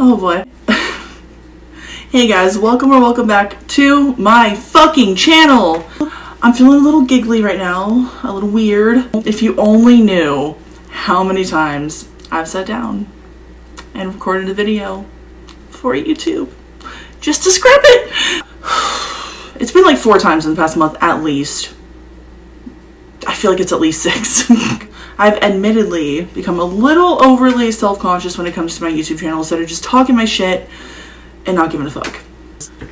Oh boy. Hey guys, welcome or welcome back to my fucking channel. I'm feeling a little giggly right now, a little weird. If you only knew how many times I've sat down and recorded a video for YouTube just to script it. It's been like 4 times in the past month at least. I feel like it's at least 6. I've admittedly become a little overly self-conscious when it comes to my YouTube channel instead of just talking my shit and not giving a fuck.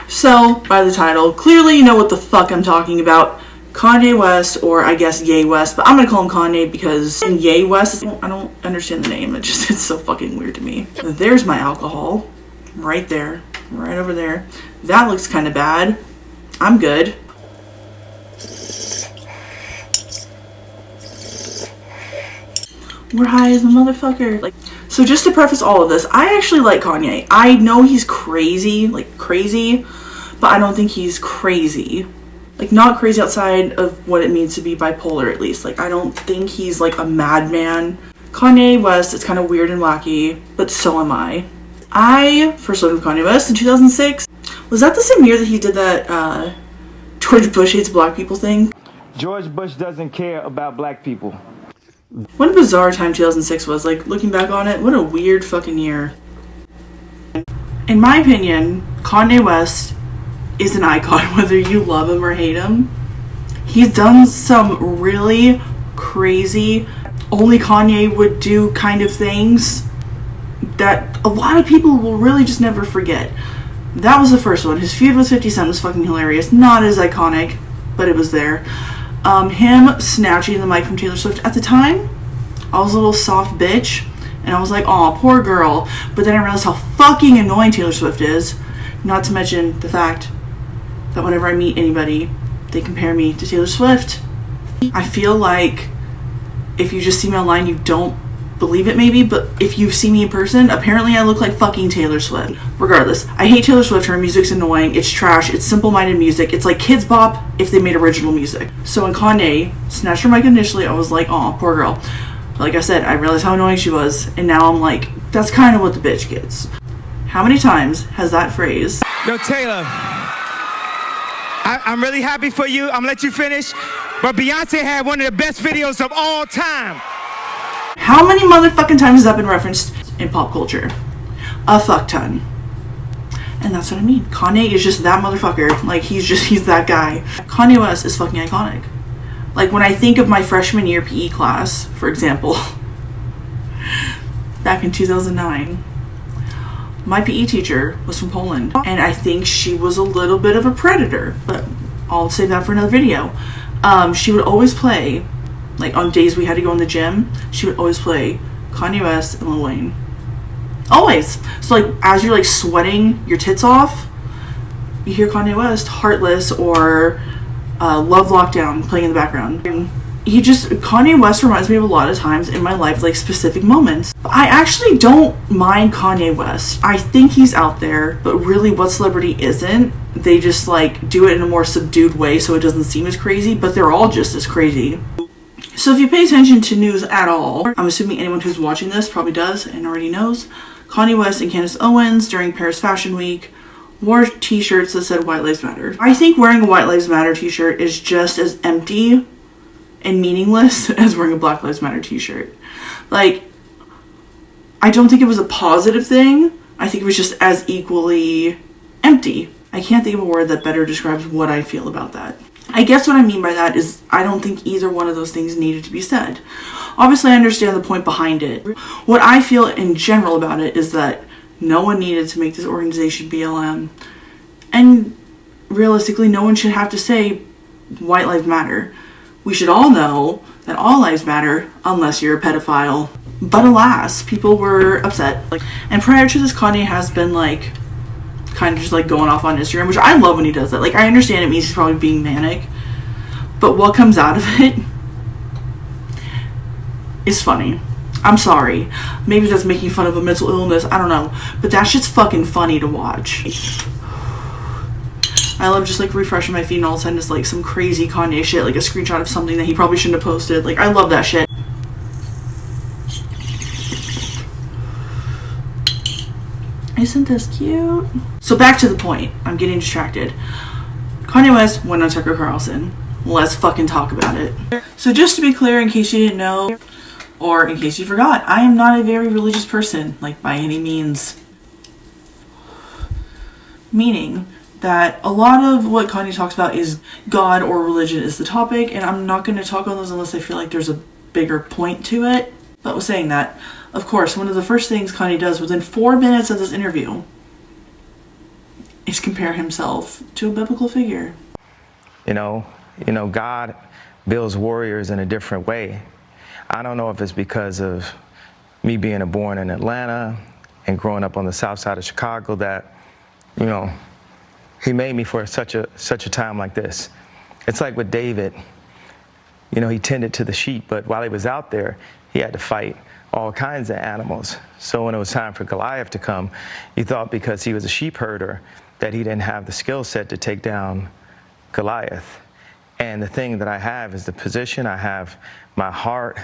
So, by the title, clearly you know what the fuck I'm talking about. Kanye West, or I guess Ye West, but I'm gonna call him Kanye because Ye West, I don't understand the name, it's so fucking weird to me. There's my alcohol, right there, right over there. That looks kind of bad. I'm good. We're high as a motherfucker. So just to preface all of this, I actually like Kanye. I know he's crazy, but I don't think he's crazy. Not crazy outside of what it means to be bipolar, at least. I don't think he's a madman. Kanye West is kind of weird and wacky, but so am I. I first learned of Kanye West in 2006. Was that the same year that he did that George Bush hates black people thing? George Bush doesn't care about black people. What a bizarre time 2006 was. Looking back on it, what a weird fucking year. In my opinion, Kanye West is an icon, whether you love him or hate him. He's done some really crazy, only Kanye would do kind of things that a lot of people will really just never forget. That was the first one. His feud with 50 Cent was fucking hilarious. Not as iconic, but it was there. Him snatching the mic from Taylor Swift. At the time, I was a little soft bitch, and I was like, aw, poor girl. But then I realized how fucking annoying Taylor Swift is. Not to mention the fact that whenever I meet anybody, they compare me to Taylor Swift. I feel like if you just see me online, you don't believe it maybe, but if you see me in person, apparently I look like fucking Taylor Swift. Regardless, I hate Taylor Swift. Her music's annoying, it's trash, it's simple-minded music. It's like Kids Bop if they made original music. So when Kanye snatched her mic initially, I was like, aw, poor girl. But like I said, I realized how annoying she was, and now I'm like, that's kind of what the bitch gets. How many times has that phrase? Yo, Taylor, I'm really happy for you. I'm gonna let you finish. But Beyonce had one of the best videos of all time. How many motherfucking times has that been referenced in pop culture? A fuck ton. And that's what I mean. Kanye is just that motherfucker. He's that guy. Kanye West is fucking iconic. When I think of my freshman year PE class, for example, back in 2009, my PE teacher was from Poland, and I think she was a little bit of a predator, but I'll save that for another video. She would always play, on days we had to go in the gym, she would always play Kanye West and Lil Wayne. Always. So as you're sweating your tits off, you hear Kanye West, Heartless, or Love Lockdown playing in the background. And Kanye West reminds me of a lot of times in my life, specific moments. I actually don't mind Kanye West. I think he's out there, but really what celebrity isn't? They just do it in a more subdued way so it doesn't seem as crazy, but they're all just as crazy. So if you pay attention to news at all, I'm assuming anyone who's watching this probably does and already knows, Kanye West and Candace Owens during Paris Fashion Week wore t-shirts that said White Lives Matter. I think wearing a White Lives Matter t-shirt is just as empty and meaningless as wearing a Black Lives Matter t-shirt. I don't think it was a positive thing. I think it was just as equally empty. I can't think of a word that better describes what I feel about that. I guess what I mean by that is I don't think either one of those things needed to be said. Obviously, I understand the point behind it. What I feel in general about it is that no one needed to make this organization BLM. And realistically, no one should have to say White Lives Matter. We should all know that all lives matter unless you're a pedophile. But alas, people were upset. And prior to this, Kanye has been kind of just going off on Instagram, which I love when he does that. I understand it means he's probably being manic, but what comes out of it is funny. I'm sorry. Maybe that's making fun of a mental illness, I don't know, but that shit's fucking funny to watch. I love just refreshing my feed and all of a sudden it's some crazy Kanye shit, a screenshot of something that he probably shouldn't have posted. I love that shit. Isn't this cute? So back to the point. I'm getting distracted. Kanye West went on Tucker Carlson. Let's fucking talk about it. So just to be clear, in case you didn't know, or in case you forgot, I am not a very religious person, like by any means. Meaning that a lot of what Kanye talks about is God or religion is the topic, and I'm not going to talk on those unless I feel like there's a bigger point to it. But with saying that, of course, one of the first things Kanye does within 4 minutes of this interview is compare himself to a biblical figure. You know, God builds warriors in a different way. I don't know if it's because of me being born in Atlanta and growing up on the south side of Chicago that, you know, he made me for such a time like this. It's like with David, you know, he tended to the sheep, but while he was out there, he had to fight all kinds of animals. So when it was time for Goliath to come, he thought because he was a sheep herder that he didn't have the skill set to take down Goliath. And the thing that I have is the position, I have my heart,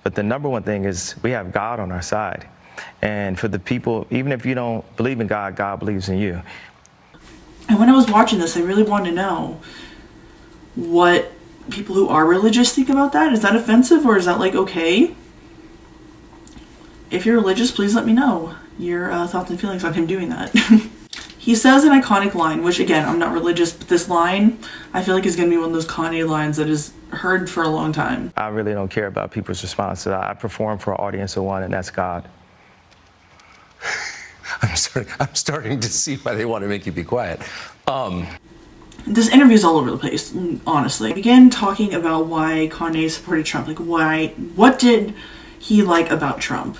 but the number one thing is we have God on our side. And for the people, even if you don't believe in God, God believes in you. And when I was watching this, I really wanted to know what people who are religious think about that. Is that offensive, or is that like okay? If you're religious, please let me know your thoughts and feelings on him doing that. He says an iconic line, which again, I'm not religious, but this line I feel like is going to be one of those Kanye lines that is heard for a long time. I really don't care about people's responses. I perform for an audience of one, and that's God. I'm starting to see why they want to make you be quiet. This interview is all over the place, honestly. I began talking about why Kanye supported Trump. Like, what did he like about Trump?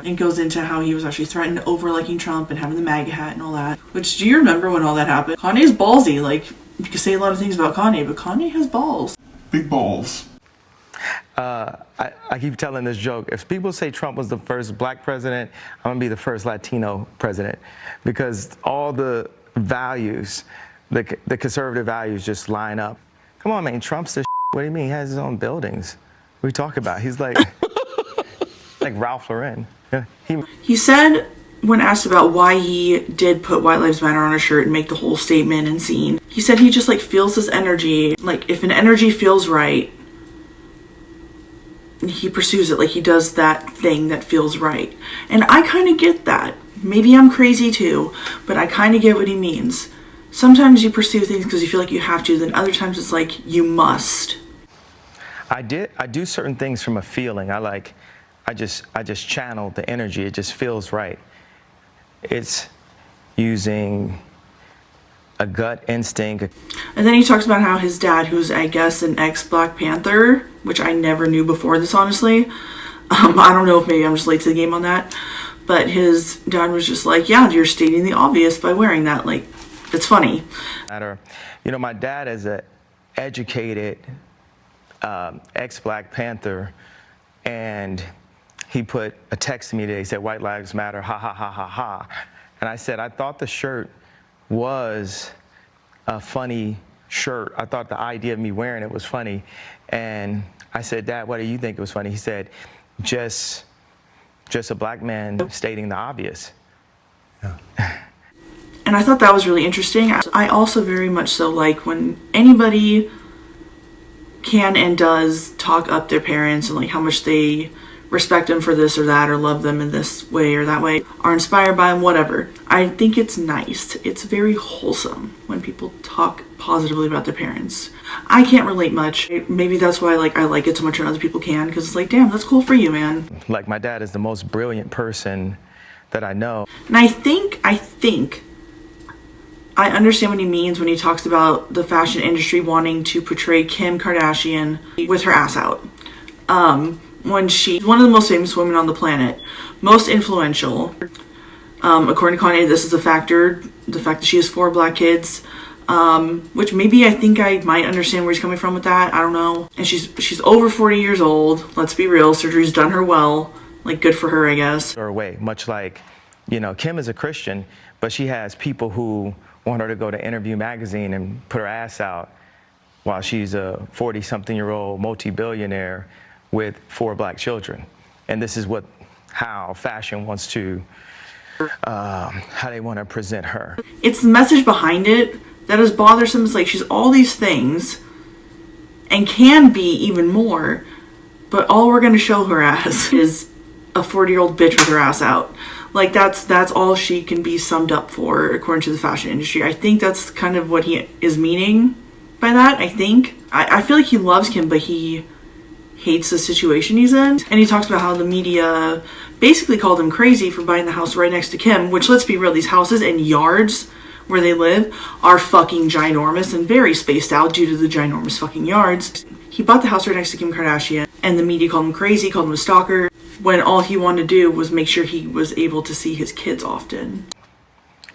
And goes into how he was actually threatened over liking Trump and having the MAGA hat and all that. Which, do you remember when all that happened? Kanye's ballsy. Like, you can say a lot of things about Kanye, but Kanye has balls. Big balls. I keep telling this joke. If people say Trump was the first black president, I'm going to be the first Latino president. Because all the values, the conservative values just line up. Come on, man, Trump's the What do you mean? He has his own buildings. What are you talking about? He's like, like Ralph Lauren. Yeah, he said, when asked about why he did put White Lives Matter on a shirt and make the whole statement and scene, he said he just like feels this energy. Like if an energy feels right, he pursues it. Like he does that thing that feels right. And I kind of get that. Maybe I'm crazy too, but I kind of get what he means. Sometimes you pursue things because you feel like you have to, then other times it's like you must. I do certain things from a feeling. I just channel the energy. It just feels right. It's using a gut instinct. And then he talks about how his dad, who's I guess an ex-Black Panther, which I never knew before this, honestly. I don't know if maybe I'm just late to the game on that. But his dad was just like, yeah, you're stating the obvious by wearing that. Like, it's funny. You know, my dad is an educated ex-Black Panther, and he put a text to me today. He said, "White Lives Matter, ha, ha, ha, ha, ha." And I said, I thought the shirt was a funny shirt. I thought the idea of me wearing it was funny. And I said, "Dad, what do you think it was funny?" He said, just a black man stating the obvious. Yeah. And I thought that was really interesting. I also very much so like when anybody can and does talk up their parents and like how much they respect them for this or that, or love them in this way or that way, are inspired by them, whatever. I think it's nice. It's very wholesome when people talk positively about their parents. I can't relate much. Maybe that's why I like it so much and other people can, because it's like, damn, that's cool for you, man. Like, my dad is the most brilliant person that I know. And I think I understand what he means when he talks about the fashion industry wanting to portray Kim Kardashian with her ass out. When she's one of the most famous women on the planet, most influential. According to Kanye, this is a factor. The fact that she has 4 black kids, which maybe I think I might understand where he's coming from with that. I don't know. And she's over 40 years old. Let's be real. Surgery's done her well. Like, good for her, I guess. Or away, much like, you know, Kim is a Christian, but she has people who want her to go to Interview magazine and put her ass out while she's a 40-something-year-old multi-billionaire with 4 black children. And this is how fashion wants to how they want to present her. It's the message behind it that is bothersome. It's like she's all these things and can be even more, but all we're going to show her as is a 40-year-old bitch with her ass out. Like, that's all she can be summed up for, according to the fashion industry. I think that's kind of what he is meaning by that, I think. I feel like he loves Kim, but he hates the situation he's in. And he talks about how the media basically called him crazy for buying the house right next to Kim, which, let's be real, these houses and yards where they live are fucking ginormous and very spaced out due to the ginormous fucking yards. He bought the house right next to Kim Kardashian, and the media called him crazy, called him a stalker, when all he wanted to do was make sure he was able to see his kids often.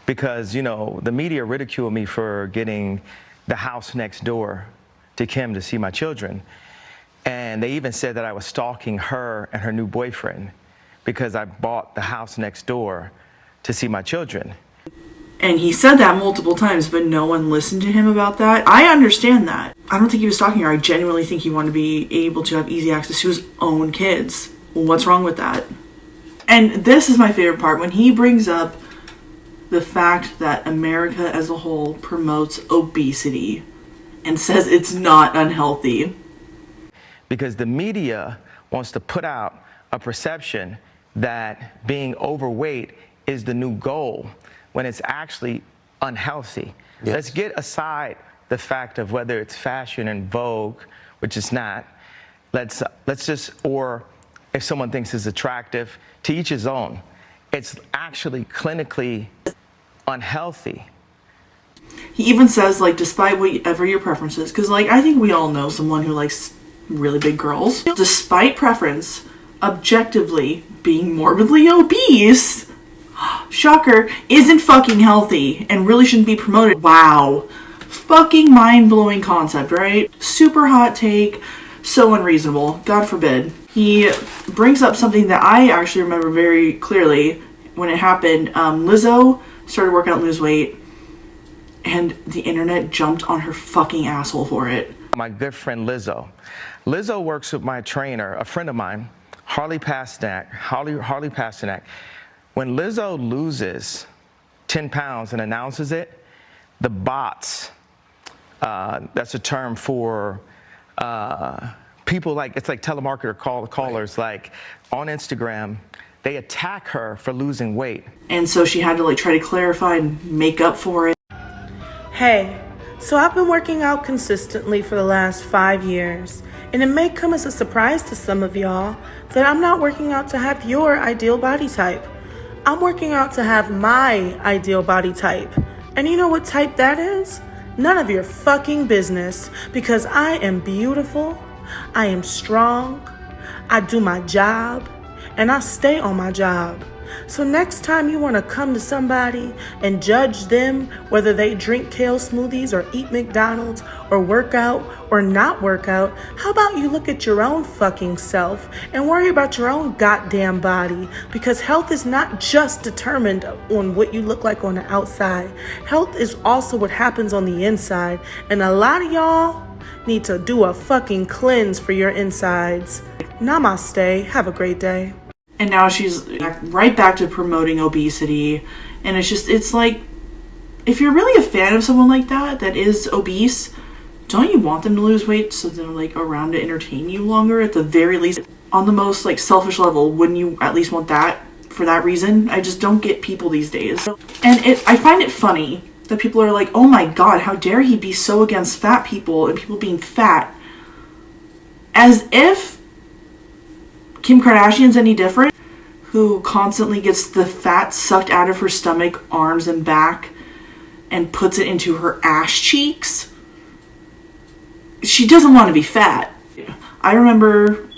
Because, you know, the media ridiculed me for getting the house next door to Kim to see my children. And they even said that I was stalking her and her new boyfriend because I bought the house next door to see my children. And he said that multiple times, but no one listened to him about that. I understand that. I don't think he was stalking her. I genuinely think he wanted to be able to have easy access to his own kids. Well, what's wrong with that? And this is my favorite part, when he brings up the fact that America as a whole promotes obesity and says it's not unhealthy. Because the media wants to put out a perception that being overweight is the new goal, when it's actually unhealthy. Yes. Let's get aside the fact of whether it's fashion and vogue, which is not. Let's just, or if someone thinks it's attractive, to each his own. It's actually clinically unhealthy. He even says, like, despite whatever your preferences, because, like, I think we all know someone who likes really big girls. Despite preference, objectively being morbidly obese, shocker, isn't fucking healthy and really shouldn't be promoted. Wow. Fucking mind-blowing concept, right? Super hot take, so unreasonable. God forbid. He brings up something that I actually remember very clearly when it happened. Lizzo started working out and lose weight, and the internet jumped on her fucking asshole for it. My good friend Lizzo. Lizzo works with my trainer, a friend of mine, Harley Pasternak. When Lizzo loses 10 pounds and announces it, the bots, that's a term for people, like, it's like telemarketer callers, like on Instagram, they attack her for losing weight. And so she had to, like, try to clarify and make up for it. Hey, so I've been working out consistently for the last 5 years, and it may come as a surprise to some of y'all that I'm not working out to have your ideal body type. I'm working out to have my ideal body type. And you know what type that is? None of your fucking business, because I am beautiful, I am strong, I do my job, and I stay on my job. So next time you want to come to somebody and judge them whether they drink kale smoothies or eat McDonald's or work out or not work out, how about you look at your own fucking self and worry about your own goddamn body? Because health is not just determined on what you look like on the outside. Health is also what happens on the inside. And a lot of y'all need to do a fucking cleanse for your insides. Namaste. Have a great day. And now she's right back to promoting obesity. And it's like, if you're really a fan of someone like that is obese, don't you want them to lose weight so they're, like, around to entertain you longer at the very least? On the most, like, selfish level, wouldn't you at least want that for that reason? I just don't get people these days. And I find it funny that people are like, oh my god, how dare he be so against fat people and people being fat. As if Kim Kardashian's any different, who constantly gets the fat sucked out of her stomach, arms, and back and puts it into her ass cheeks. She doesn't want to be fat. I remember,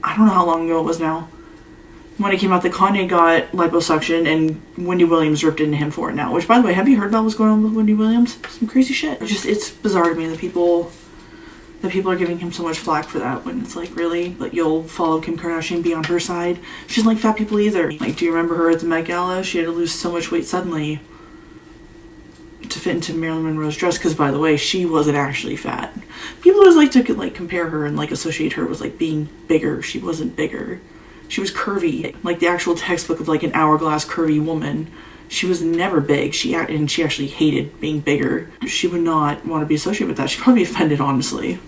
I don't know how long ago it was now, when it came out that Kanye got liposuction and Wendy Williams ripped into him for it now. Which, by the way, have you heard about what's going on with Wendy Williams? Some crazy shit. It's bizarre to me that people are giving him so much flack for that, when it's like, really? Like, you'll follow Kim Kardashian, be on her side? She doesn't like fat people either. Like, do you remember her at the Met Gala? She had to lose so much weight suddenly to fit into Marilyn Monroe's dress, because, by the way, she wasn't actually fat. People always like to, like, compare her and, like, associate her with, like, being bigger. She wasn't bigger. She was curvy, like the actual textbook of like an hourglass curvy woman. She was never big. She actually hated being bigger. She would not want to be associated with that. She'd probably be offended, honestly.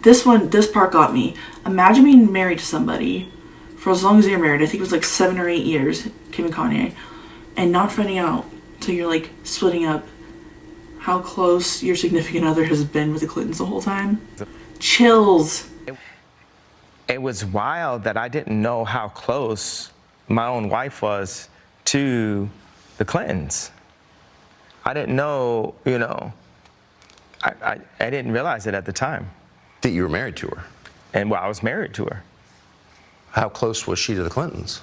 This part got me. Imagine being married to somebody for as long as you're married. I think it was like 7 or 8 years, Kim and Kanye, and not finding out until you're like splitting up how close your significant other has been with the Clintons the whole time. Chills. It was wild that I didn't know how close my own wife was to the Clintons. I didn't know, you know, I didn't realize it at the time. That you were married to her. And well, I was married to her. How close was she to the Clintons?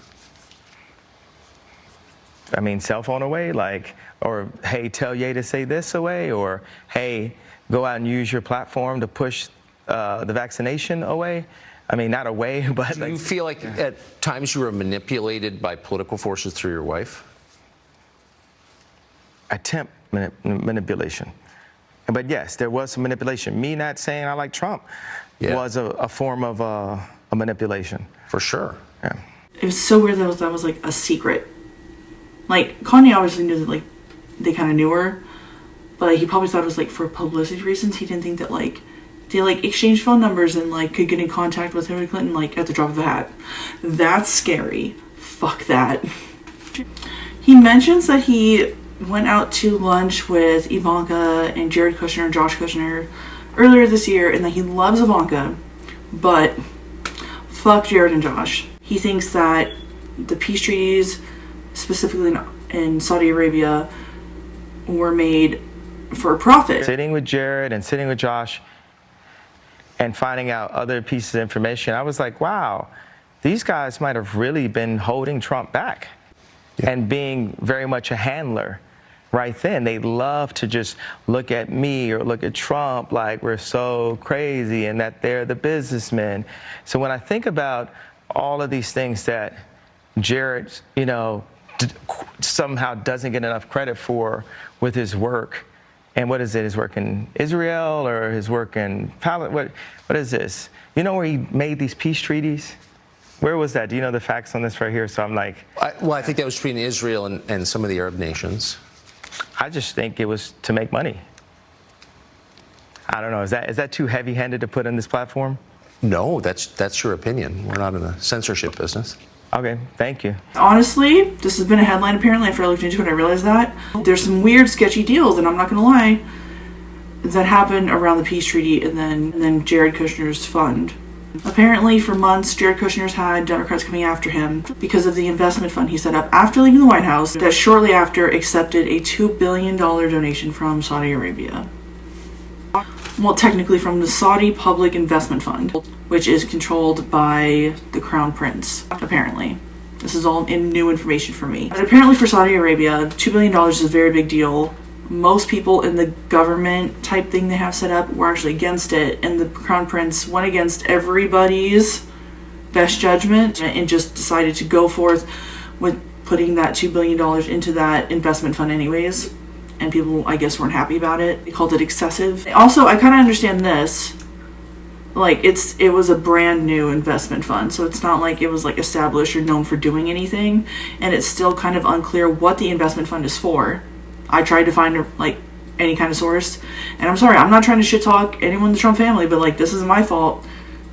I mean, cell phone away, like, or hey, tell Ye to say this away, or hey, go out and use your platform to push the vaccination away. I mean, not away, but Do you feel like at times you were manipulated by political forces through your wife? Attempt manipulation. But yes, there was some manipulation. Me not saying I like Trump was a form of a manipulation. For sure. Yeah. It was so weird that was like a secret. Like, Kanye obviously knew that, like, they kind of knew her, but he probably thought it was, like, for publicity reasons. He didn't think that, like, they, like, exchanged phone numbers and, like, could get in contact with Hillary Clinton, like, at the drop of a hat. That's scary. Fuck that. He mentions that he went out to lunch with Ivanka and Jared Kushner and Josh Kushner earlier this year, and that he loves Ivanka, but fuck Jared and Josh. He thinks that the peace treaties, specifically in Saudi Arabia, were made for profit. Sitting with Jared and sitting with Josh and finding out other pieces of information, I was like, wow, these guys might have really been holding Trump back and being very much a handler right then. They love to just look at me or look at Trump like we're so crazy and that they're the businessmen. So when I think about all of these things that Jared, you know, somehow doesn't get enough credit for with his work. And what is it? His work in Israel or his work in Palestine? What is this? You know where he made these peace treaties? Where was that? Do you know the facts on this right here? So I'm like... I think that was between Israel and some of the Arab nations. I just think it was to make money. I don't know. Is that too heavy-handed to put on this platform? No, that's your opinion. We're not in the censorship business. Okay, thank you. Honestly, this has been a headline apparently after I looked into it. I realized that there's some weird, sketchy deals, and I'm not gonna lie, that happened around the peace treaty and then Jared Kushner's fund. Apparently, for months, Jared Kushner's had Democrats coming after him because of the investment fund he set up after leaving the White House that shortly after accepted a $2 billion donation from Saudi Arabia. Well, technically from the Saudi Public Investment Fund, which is controlled by the Crown Prince, apparently. This is all new information for me. But apparently for Saudi Arabia, $2 billion is a very big deal. Most people in the government type thing they have set up were actually against it, and the Crown Prince went against everybody's best judgment and just decided to go forth with putting that $2 billion into that investment fund anyways. And people, I guess, weren't happy about it. They called it excessive. Also, I kind of understand this. Like, it was a brand new investment fund, so it's not like it was, like, established or known for doing anything. And it's still kind of unclear what the investment fund is for. I tried to find, like, any kind of source. And I'm sorry, I'm not trying to shit talk anyone in the Trump family, but, like, this isn't my fault.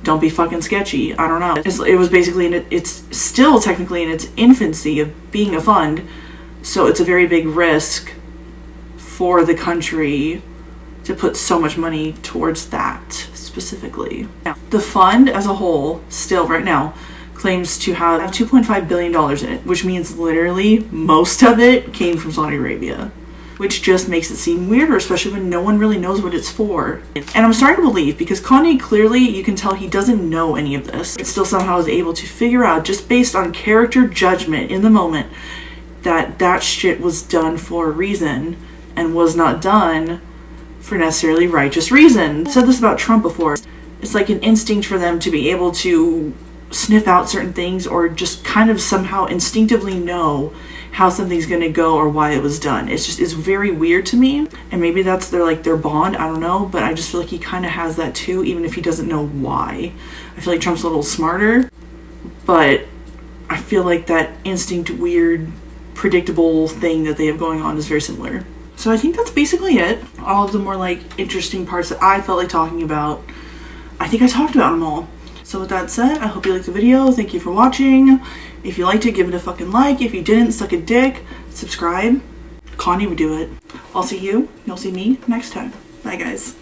Don't be fucking sketchy. I don't know. It was basically, it's still technically in its infancy of being a fund, so it's a very big risk for the country to put so much money towards that specifically. The fund as a whole, still right now, claims to have $2.5 billion in it, which means literally most of it came from Saudi Arabia, which just makes it seem weirder, especially when no one really knows what it's for. And I'm starting to believe, because Kanye clearly, you can tell he doesn't know any of this, but still somehow is able to figure out, just based on character judgment in the moment, that shit was done for a reason and was not done for necessarily righteous reasons. I said this about Trump before. It's like an instinct for them to be able to sniff out certain things or just kind of somehow instinctively know how something's gonna go or why it was done. It's very weird to me. And maybe that's their bond, I don't know, but I just feel like he kind of has that too, even if he doesn't know why. I feel like Trump's a little smarter, but I feel like that instinct, weird, predictable thing that they have going on is very similar. So I think that's basically it. All of the more like interesting parts that I felt like talking about, I think I talked about them all. So with that said, I hope you liked the video. Thank you for watching. If you liked it, give it a fucking like. If you didn't, suck a dick. Subscribe. Kanye would do it. I'll see you. You'll see me next time. Bye, guys.